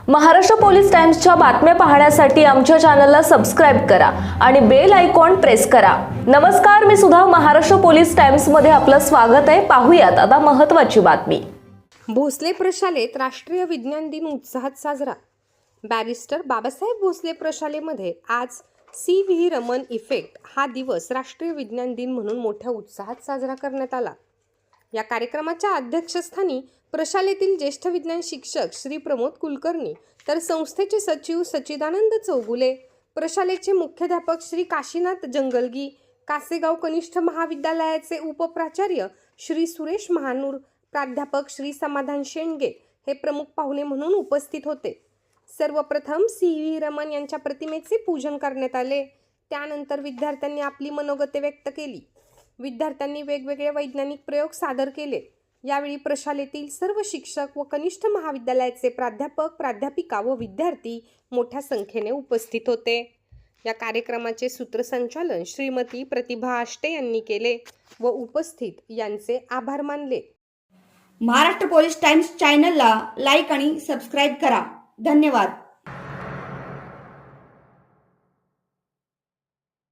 Maharashtra police टाइम्सच्या बातम्या पाहण्यासाठी आमच्या चॅनलला सबस्क्राइब करा आणि बेल आयकॉन प्रेस करा। नमस्कार, मी सुधा, महाराष्ट्र पोलीस टाइम्स मध्ये आपलं स्वागत आहे। पाहूयात आता महत्त्वाची बातमी। भोसले प्रशालेत राष्ट्रीय विज्ञान दिन उत्साहात साजरा। बॅरिस्टर बाबासाहेब भोसले प्रशालेमध्ये आज सी.व्ही. रमन इफेक्ट हा दिवस राष्ट्रीय विज्ञान दिन म्हणून मोठ्या उत्साहात साजरा करण्यात आला। या कार्यक्रमाच्या अध्यक्षस्थानी प्रशालेतील ज्येष्ठ विज्ञान शिक्षक श्री प्रमोद कुलकर्णी, तर संस्थेचे सचिव सच्चिदानंद चौगुले, प्रशालेचे मुख्याध्यापक श्री काशीनाथ जंगलगी, कासेगाव कनिष्ठ महाविद्यालयाचे उपप्राचार्य श्री सुरेश महानूर, प्राध्यापक श्री समाधान शेंडगे हे प्रमुख पाहुणे म्हणून उपस्थित होते। सर्वप्रथम सी.व्ही. रमन यांच्या प्रतिमेचे पूजन करण्यात आले। त्यानंतर विद्यार्थ्यांनी आपली मनोगते व्यक्त केली। विद्यार्थ्यांनी वेगवेगळे वैज्ञानिक प्रयोग सादर केले। यावेळी प्रशालेतील सर्व शिक्षक व कनिष्ठ महाविद्यालयाचे प्राध्यापक, प्राध्यापिका व विद्यार्थी मोठ्या संख्येने उपस्थित होते। या कार्यक्रमाचे सूत्रसंचालन श्रीमती प्रतिभा आष्टे यांनी केले व उपस्थित यांचे आभार मानले। महाराष्ट्र पोलीस टाइम्स चॅनलला लाईक आणि सबस्क्राईब करा। धन्यवाद।